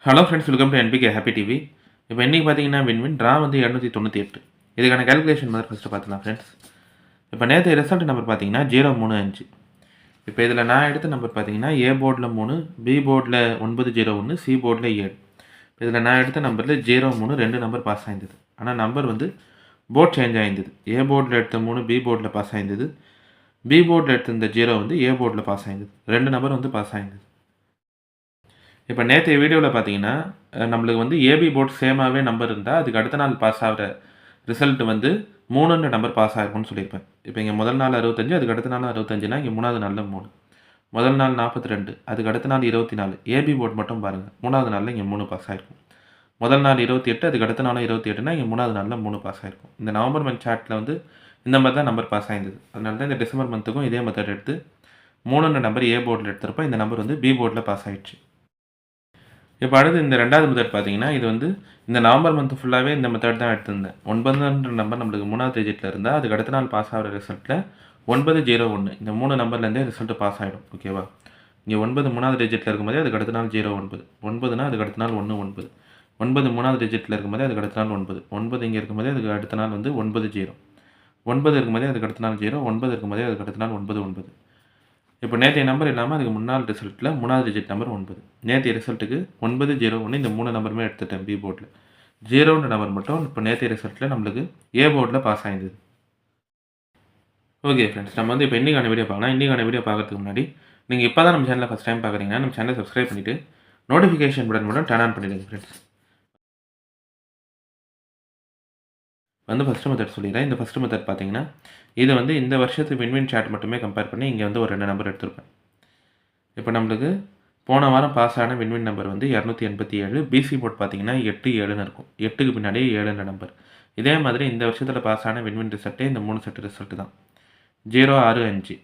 Hello friends, welcome to NPK happy TV. இப்போ இன்றைக்கி பார்த்தீங்கன்னா வின் ட்ரா வந்து 298. இதுக்கான கேல்குலேஷன் மாதிரி ஃபஸ்ட்டு பார்த்துக்கலாம் ஃப்ரெண்ட்ஸ். இப்போ நேற்று ரிசல்ட் நம்பர் பார்த்தீங்கன்னா 035. இப்போ இதில் நான் எடுத்த நம்பர் பார்த்தீங்கன்னா ஏ போர்டில் 3, பி போர்டில் 901, சி போர்டில் 7. இப்போ இதில் நான் எடுத்த நம்பரில் 03 2 நம்பர் பாஸ் ஆயிருந்தது. ஆனால் நம்பர் வந்து போர்ட் சேஞ்ச் ஆயிருந்தது. ஏ போர்டில் எடுத்த 3 பி போர்டில் பாஸ் ஆயிருந்தது. பி போர்டில் எடுத்த இந்த 0 வந்து ஏ போர்டில் பாஸ் ஆயிருந்தது. 2 நம்பர் வந்து பாஸ் ஆயிருந்தது. இப்போ நேற்றைய வீடியோவில் பார்த்தீங்கன்னா நம்மளுக்கு வந்து ஏபி போர்ட் சேமாகவே நம்பர் இருந்தால் அதுக்கு அடுத்த நாள் பாஸ் ஆகிற ரிசல்ட் வந்து 3 நம்பர் பாஸ் ஆகிருக்கும்னு சொல்லியிருப்பேன். இப்போ இங்கே முதல் நாள் 65, அதுக்கு அடுத்த நாள் 65னா இங்கே மூணாவது நாளில் 3. முதல் நாள் 42, அதுக்கு அடுத்த நாள் 24. ஏபி போர்ட் மட்டும் பாருங்கள், மூணாவது நாளில் இங்கே 3 பாஸ் ஆகிருக்கும். முதல் நாள் 28, அதுக்கு அடுத்த நாளும் 28னா இங்கே மூணாவது நாளில் 3 பாஸ் ஆகிருக்கும். இந்த நவம்பர் மந்த் சார்ட்டில் வந்து இந்த மாதிரி தான் நம்பர் பாஸ் ஆயிருந்தது. அதனால தான் இந்த டிசம்பர் மந்த்துக்கும் இதே மெத்தட் எடுத்து 3 நம்பர் ஏ போர்டில் எடுத்திருப்போம். இந்த நம்பர் வந்து பி போர்டில் பாஸ் ஆகிடுச்சு. இப்போ அடுத்து இந்த ரெண்டாவது மெத்தட் பார்த்தீங்கன்னா, இது வந்து இந்த நவம்பர் மந்த் ஃபுல்லாகவே இந்த மெத்தட் தான் எடுத்திருந்தேன். 9ன்ற நம்பர் நம்மளுக்கு 3வது டிஜிட்டில் இருந்தால் அதுக்கு அடுத்த நாள் பாஸ் ஆகிற ரிசல்ட்டில் 901 இந்த 3 நம்பர்லேருந்தே ரிசல்ட் பாஸ் ஆகிடும். ஓகேவா? இங்கே 9 3வது டிஜிட்டில் இருக்கும்போதே அதுக்கு அடுத்த நாள் 09. 9னா அதுக்கு அடுத்த நாள் 19. 9 3வது டிஜிட்டில் இருக்கும்போதே அதுக்கு அடுத்த நாள் 9. 9 இங்கே இருக்கும்போதே அதுக்கு அடுத்த நாள் வந்து 90. 9 இருக்கும்போதே அதுக்கு அடுத்த நாள் 0. 9 இருக்கும்போதே அதுக்கு அடுத்த நாள் 99. இப்போ நேற்றைய நம்பர் இல்லாமல் அதுக்கு முன்னாள் ரிசல்ட்டில் 3வது டிஜிட் நம்பர் 9. நேற்றைய ரிசல்ட்டுக்கு 901 இந்த 3 நம்பருமே எடுத்துட்டேன் பி போர்டில். 0ன்ற நம்பர் மட்டும் இப்போ நேற்றைய ரிசல்ட்டில் நம்மளுக்கு ஏ போர்டில் பாஸ் ஆயிருந்தது. ஓகே ஃப்ரெண்ட்ஸ், நம்ம வந்து இப்போ இன்றைக்கான வீடியோ பார்க்கலாம். இன்றைக்கான வீடியோ பார்க்கறதுக்கு முன்னாடி நீங்கள் இப்போ தான் நம்ம சேனலில் ஃபஸ்ட் டைம் பார்க்குறீங்கன்னா நம்ம சேனலை சப்ஸ்கிரைப் பண்ணிவிட்டு நோட்டிஃபிகேஷன் பட்டன் மட்டும் டர்ன் ஆன் பண்ணிடுங்க ஃப்ரெண்ட்ஸ். வந்து ஃபஸ்ட்டு மெத்தட் சொல்லிடுறேன். இந்த ஃபஸ்ட்டு மெத்தட் பார்த்தீங்கன்னா இது வந்து இந்த வருஷத்து வின்வின் சார்ட் மட்டுமே கம்பேர் பண்ணி இங்கே வந்து ஒரு 2 நம்பர் எடுத்திருப்பேன். இப்போ நம்மளுக்கு போன வாரம் பாஸ் ஆன வின்வின் நம்பர் வந்து 287. பிசி போர்ட் பார்த்தீங்கன்னா 87ன்னு இருக்கும். 8க்கு பின்னாடியே 7ன்ற நம்பர். இதே மாதிரி இந்த வருஷத்தில் பாஸ் ஆன வின்வின் ரிசல்ட்டே இந்த 3 செட் ரிசல்ட்டு தான். 065,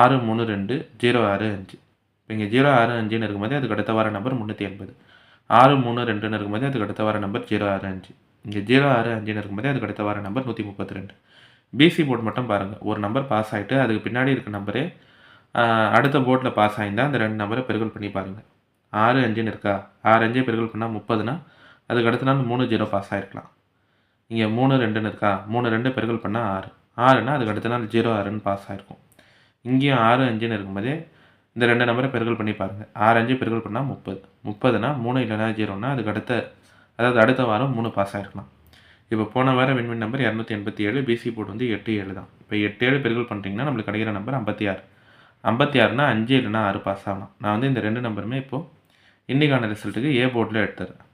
632, 065. இப்போ இங்கே 065ன்னு இருக்கும்போது அதுக்கு அடுத்த வார நம்பர் 380. 632ன்னு இருக்கும்போது அதுக்கு அடுத்த வார நம்பர் 065. இங்கே 065ன்னு இருக்கும்போது அதுக்கு அடுத்த வார நம்பர் 132. பிசி போர்ட் மட்டும் பாருங்கள், ஒரு நம்பர் பாஸ் ஆகிட்டு அதுக்கு பின்னாடி இருக்க நம்பரே அடுத்த போர்ட்டில் பாஸ் ஆகியிருந்தால் அந்த 2 நம்பரை பெருக்கல் பண்ணி பாருங்கள். 6 5ன்னு இருக்கா, 6 5 பெருக்கல் பண்ணால் 30னா அதுக்கு அடுத்த நாள் 3 0 பாஸ் ஆகிருக்கலாம். இங்கே 3 2ன்னு இருக்கா, 3 2 பெருக்கல் பண்ணால் 6, 6னா அதுக்கு அடுத்த நாள் 0 6ன்னு பாஸ் ஆகிருக்கும். இங்கேயும் 6 5ன்னு இருக்கும்போதே இந்த 2 நம்பரை பெருக்கல் பண்ணி பாருங்கள். 6 5 பெருக்கல் பண்ணால் 30, 30னா 3 இல்லைனா 0னா அதுக்கு அடுத்த வாரம் 3 பாஸ் ஆகிருக்கலாம். இப்போ போன வாரம் வின்வின் நம்பர் 287, பிசி போர்ட் வந்து 87 தான். இப்போ 87 பெருக்கல் பண்ணுறீங்கன்னா நம்மளுக்கு கிடைக்கிற நம்பர் 56. 56னா 5 இல்லைனா 6 பாஸ் ஆகலாம். நான் வந்து இந்த 2 நம்பருமே இப்போது இன்றைக்கான ரிசல்ட்டுக்கு ஏ போர்டில் எடுத்துறேன்.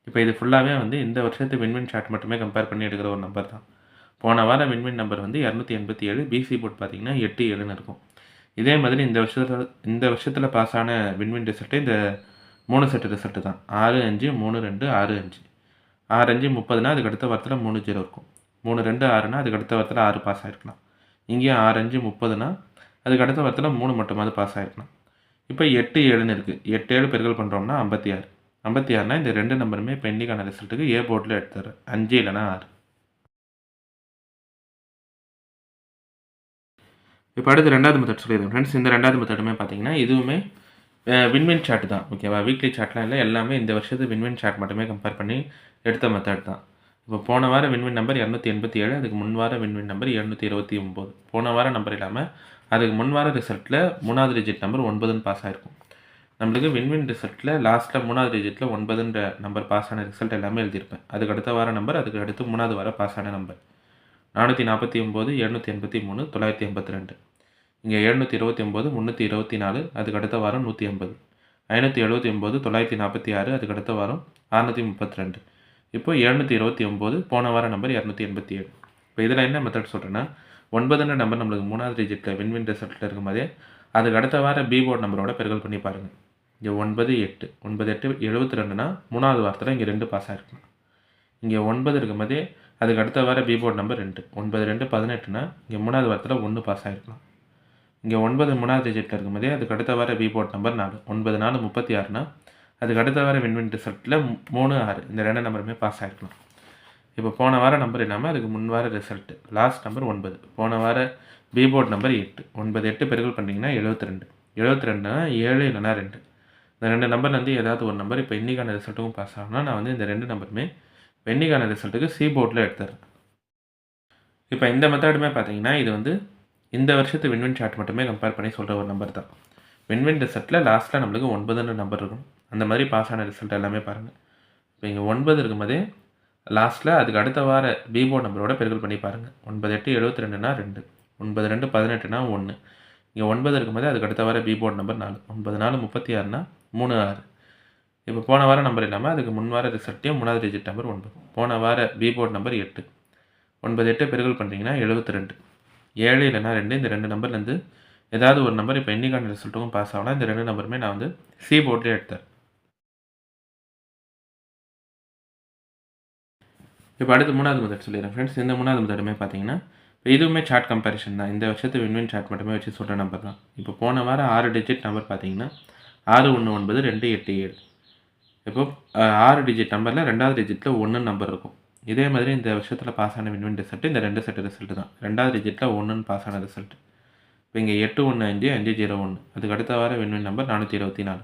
இப்போ இது ஃபுல்லாகவே வந்து இந்த வருஷத்து வின்வின் சார்ட் மட்டுமே கம்பேர் பண்ணி எடுக்கிற ஒரு நம்பர் தான். போன வாரம் வின்வின் நம்பர் வந்து 287, பிசி போர்ட் பார்த்தீங்கன்னா 87ன்னு இருக்கும். இதே மாதிரி இந்த வருஷத்தில் பாஸ் ஆன வின்வின் ரிசல்ட்டு இந்த 3 செட்டு ரிசல்ட்டு தான். 6 5 3 2 6 5. 6 5 30னா அதுக்கு அடுத்த வாரத்தில் 3 0 இருக்கும். 3 2 6னா அதுக்கு அடுத்த வாரத்தில் 6 பாஸ் ஆகிருக்கலாம். இங்கேயும் 6 5 30னா அதுக்கு அடுத்த வாரத்தில் 3 மட்டுமாவது பாஸ் ஆகிருக்கலாம். இப்போ 8 7ன்னு இருக்குது. 8 7 பெருக்கல் பண்ணுறோம்னா 56. 56னா இந்த 2 நம்பருமே இப்போ இன்னைக்கான ரிசல்ட்டுக்கு ஏ போர்டில் எடுத்துறேன். 5 இல்லைனா 6. இப்போ அடுத்து 2வது மெத்தட் சொல்லிடுறேன் ஃப்ரெண்ட்ஸ். இந்த 2வது மெத்தடுமே பார்த்தீங்கன்னா இதுவுமே வின்வின் சார்ட் தான். ஓகேவா? வீக்லி சார்ட்லாம் இல்லை, எல்லாமே இந்த வருஷத்து வின்வின் சார்ட் மட்டுமே கம்பேர் பண்ணி எடுத்த மெத்தட் தான். இப்போ போன வாரம் வின்வின் நம்பர் 287, அதுக்கு முன் வார வின்வின் நம்பர் 229. போன வாரம் நம்பர் இல்லாமல் அதுக்கு முன் வார ரிசல்ட்டில் 3வது டிஜிட் நம்பர் 9ன்னு பாஸ் ஆகிருக்கும். நம்மளுக்கு வின்வின் ரிசல்ட்டில் லாஸ்ட்டில் 3வது டிஜிட்டில் 9ன்ற நம்பர் பாஸ் ஆன ரிசல்ட் எல்லாமே எழுதியிருப்பேன். அதுக்கு அடுத்த வார நம்பர், அதுக்கு அடுத்து 3வது வாரம் பாஸ் ஆன நம்பர் 449, 783, 982. இங்கே 729, 324, அதுக்கு அடுத்த வாரம் 180. 579, 946, அதுக்கு அடுத்த வாரம் 632. இப்போ 729, போன வார நம்பர் 287. இப்போ இதில் என்ன மெத்தட் சொல்கிறேன்னா, 9ன்ற நம்பர் நம்மளுக்கு 3வது டிஜிட்டில் வின்வின் ரிசல்ட்டில் இருக்கும்போதே அதுக்கு அடுத்த வார பி போர்ட் நம்பரோட பெருக்கல் பண்ணி பாருங்கள். இங்கே 9 8, 9 8 72னா 3வது வாரத்தில் இங்கே 2 பாஸ் ஆகிருக்கலாம். இங்கே 9 இருக்கும்போதே அதுக்கு அடுத்த வார பி போர்ட் நம்பர் 2, 9 2 18னா இங்கே 3வது வாரத்தில் 1 பாஸ் ஆகிருக்கலாம். இங்கே 9 3வது டிஜிட்டில் இருக்கும்போதே அதுக்கு அடுத்த வார பி போர்ட் நம்பர் 4, 9 4 36னா அதுக்கு அடுத்த வார வின்வின் ரிசல்ட்டில் 3 6 இந்த 2 நம்பருமே பாஸ் ஆகிருக்கலாம். இப்போ போன வார நம்பர் இல்லாமல் அதுக்கு முன் வார ரிசல்ட்டு லாஸ்ட் நம்பர் 9, போன வார பி போர்ட் நம்பர் 8, 9 8 பெருக்கல் பண்ணிங்கன்னா 72. 72னா 7 இல்லைனா 2. இந்த 2 நம்பர்லேருந்து ஏதாவது ஒரு நம்பர் இப்போ இன்னைக்கான ரிசல்ட்டுக்கும் பாஸ் ஆகணும்னா நான் வந்து இந்த 2 நம்பருமே இப்போ இன்னைக்கான ரிசல்ட்டுக்கு சி போர்டில் எடுத்துடுறேன். இப்போ இந்த மெத்தடுமே பார்த்தீங்கன்னா இது வந்து இந்த வருஷத்து வின்வின் சார்ட் மட்டுமே கம்பேர் பண்ணி சொல்கிற ஒரு நம்பர் தான். வின்வின் ரிசல்ட்டில் லாஸ்ட்டில் நம்மளுக்கு 9ன்னு நம்பர் இருக்கும். அந்த மாதிரி பாஸ் ஆன ரிசல்ட் எல்லாமே பாருங்கள். இப்போ இங்கே 9 இருக்கும்போதே லாஸ்ட்டில் அதுக்கு அடுத்த வார பி போர்டு நம்பரோட பெருக்கல் பண்ணி பாருங்கள். 9 8 72னா 2, 9 2 18னா 1. இங்கே 9 இருக்கும்போது அதுக்கு அடுத்த வார பி போர்டு நம்பர் 4, 9 4 36னா 3 6. இப்போ போன வார நம்பர் இல்லாமல் அதுக்கு முன் வார ரிசல்ட்டையும் 3வது டிஜிட் நம்பர் 9. போன வார பி போர்டு நம்பர் 8, 9 8 பெருக்கல் பண்ணுறீங்கன்னா 72, 7 இல்லைனா 2. இந்த 2 நம்பர்லேருந்து ஏதாவது ஒரு நம்பர் இப்போ இன்னைக்கான ரிசல்ட்டுக்கும் பாஸ் ஆகலாம். இந்த 2 நம்பருமே நான் வந்து சி போர்ட்லேயே எடுத்தேன். இப்போ அடுத்து 3வது மெத்தட் சொல்லிடுறேன் ஃப்ரெண்ட்ஸ். இந்த 3வது மெத்தடுமே பார்த்தீங்கன்னா இப்போ இதுவுமே சார்ட் கம்பேரிஷன் தான். இந்த வருஷத்து வின்வின் சார்ட் மட்டுமே வச்சு சொல்கிற நம்பர் தான். இப்போ போன வாரம் 6 டிஜிட் நம்பர் பார்த்தீங்கன்னா 619 287. இப்போ 6 டிஜிட் நம்பரில் 2வது டிஜிட்டில் 1 நம்பர் இருக்கும். இதே மாதிரி இந்த வருஷத்தில் பாஸ் ஆன வின்வின் ரிசல்ட் இந்த 2 செட் ரிசல்ட் தான். 2வது டிஜிட்டில் 1ன்னு பாஸ் ஆன ரிசல்ட். இப்போ இங்கே 815 501. அதுக்கு அடுத்த வார வின்வின் நம்பர் 424.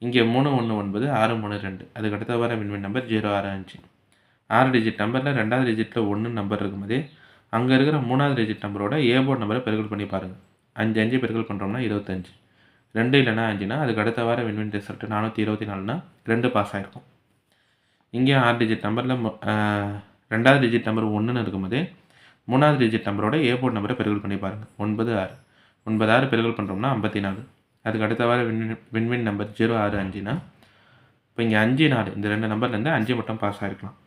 இங்கே 319 632. அதுக்கு அடுத்த வார வின்வின் நம்பர் 065. 6 டிஜிட் நம்பரில் 2வது டிஜிட்டில் 1 நம்பர் இருக்கும்போதே அங்கே இருக்கிற 3வது டிஜிட் நம்பரோட ஏ போர்டு நம்பரை பெருக்கல் பண்ணி பாருங்கள். 5 5 பெருக்கல் பண்ணுறோம்னா 25. 2 இல்லைனா 5னா அதுக்கு அடுத்த வார வின்வின் ரிசல்ட் 424னா 2 பாஸ் ஆகிருக்கும். இங்கே 6 டிஜிட் நம்பரில் 2வது டிஜிட் நம்பர் 1ன்னு இருக்கும்போதே 3வது டிஜிட் நம்பரோட ஏ போர்டு நம்பரை பெருக்கல் பண்ணி பாருங்கள். 9 6. 9 6 பெருக்கல் பண்ணுறோம்னா 54. அதுக்கு அடுத்த வார வின்வின் நம்பர் 065னா இப்போ இங்கே 5 4 இந்த 2 நம்பர்லேருந்து 5 மட்டும் பாஸ் ஆகிருக்கலாம்.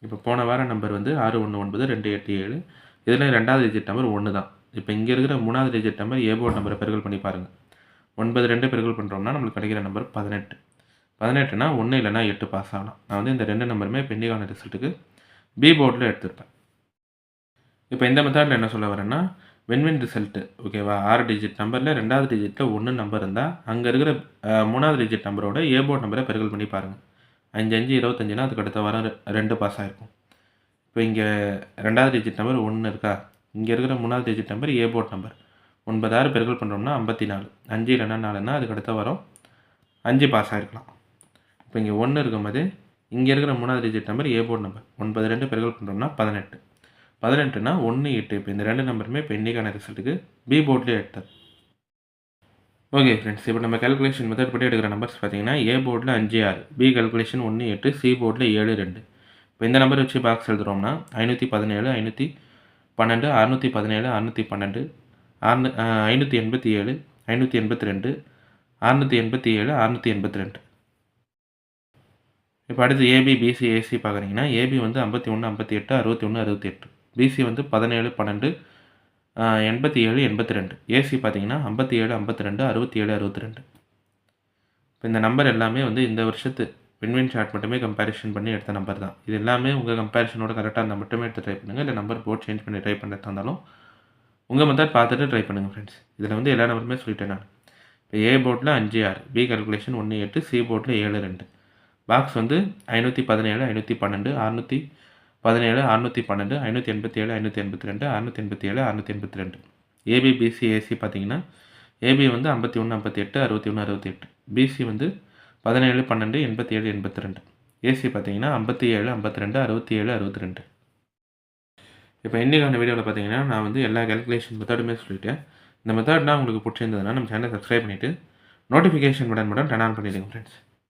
இப்போ போன வார நம்பர் வந்து 619 287. இதில் 2வது டிஜிட் நம்பர் 1 தான். இப்போ இங்கே இருக்கிற 3வது டிஜிட் நம்பர் ஏ போர்டு நம்பரை பெருக்கல் பண்ணி பாருங்கள். 9 2 பெருக்கல் பண்ணுறோம்னா நம்மளுக்கு கிடைக்கிற நம்பர் 18. 18னா 1 இல்லைனா 8 பாஸ் ஆகலாம். நான் வந்து இந்த 2 நம்பருமே பெண்டிங்கான ரிசல்ட்டுக்கு பி போர்டில் எடுத்துருப்பேன். இப்போ இந்த மெத்தடில் என்ன சொல்ல வரேன்னா வின்வின் ரிசல்ட்டு ஓகேவா, 6 டிஜிட் நம்பரில் 2வது டிஜிட்டில் 1 நம்பர் இருந்தால் அங்கே இருக்கிற 3வது டிஜிட் நம்பரோட ஏ போர்டு நம்பரை பெருக்கல் பண்ணி பாருங்கள். 5 5 25னா அதுக்கு அடுத்த வாரம் 2 பாஸ் ஆகிருக்கும். இப்போ இங்கே 2வது டிஜிட் நம்பர் 1 இருக்கா, இங்கே இருக்கிற 3வது டிஜிட் நம்பர் ஏ போர்ட் நம்பர். 9 6 பெருக்கல் பண்ணுறோம்னா 54. 5 இல்லைனா 4னா அதுக்கு அடுத்த வாரம் 5 பாஸ் ஆகிருக்கலாம். இப்போ இங்கே 1 இருக்கும்போது இங்கே இருக்கிற 3வது டிஜிட் நம்பர் ஏ போர்ட் நம்பர். 9 2 பெருக்கல் பண்ணுறோம்னா 18. 18னா 1 8. இப்போ இந்த 2 நம்பருமே இப்போ இன்னைக்கான ரிசல்ட்டுக்கு பி போர்ட்லேயே எடுத்தது. ஓகே ஃப்ரெண்ட்ஸ், இப்போ நம்ம கால்குலேஷன் மெத்தட் படி எடுக்கிற நம்பர்ஸ் பார்த்தீங்கன்னா ஏ போர்டில் 5 6, பி கால்குலேஷன் 1 8, சி போர்டில் 7 2. இப்போ இந்த நம்பர் வச்சு பாக்ஸ் எழுதுகிறோம்னா 517 512 617 612 587 582 687 682. இப்போ அடுத்து ஏபி பிசி ஏசி பார்க்குறீங்கன்னா ஏபி வந்து 51 58 61 68, பிசி வந்து 17 12 87 82, ஏசி பார்த்தீங்கன்னா 57 52 67 62. இப்போ இந்த நம்பர் எல்லாமே வந்து இந்த வருஷத்து வின்வின் சார்ட் மட்டுமே கம்பேரிஷன் பண்ணி எடுத்த நம்பர் தான். இது எல்லாமே உங்கள் கம்பேரிஷனோட கரெக்டாக இருந்தால் மட்டுமே எடுத்து ட்ரை பண்ணுங்கள். இல்லை நம்பர் போர்ட் சேஞ்ச் பண்ணி ட்ரை பண்ணுறதா இருந்தாலும் உங்கள் மெத்தட் பார்த்துட்டு ட்ரை பண்ணுங்கள் ஃப்ரெண்ட்ஸ். இதில் வந்து எல்லா நம்பருமே சொல்லிட்டேன் நான். இப்போ ஏ போர்டில் 5 6, பி கால்குலேஷன் 1 8, சி போர்டில் 7 2. பாக்ஸ் வந்து 517 512 617 612 587 582 687 682. ஏபி பிசி ஏசி பார்த்தீங்கன்னா ஏபி வந்து 51 58 61 68, பிசி வந்து 17 12 87 82, ஏசி பார்த்தீங்கன்னா 57 52 67 62. இப்போ இன்றைக்கான வீடியோவில் பார்த்தீங்கன்னா நான் வந்து எல்லா கால்குலேஷன் மெத்தடுமே சொல்லிட்டேன். இந்த மெத்தட்னா உங்களுக்கு பிடிச்சிருந்ததுன்னா நம்ம சேனலை சப்ஸ்கிரைப் பண்ணிவிட்டு நோட்டிஃபிகேஷன் பட்டன் மட்டும் டர்ன் ஆன் பண்ணிவிடுங்க ஃப்ரெண்ட்ஸ்.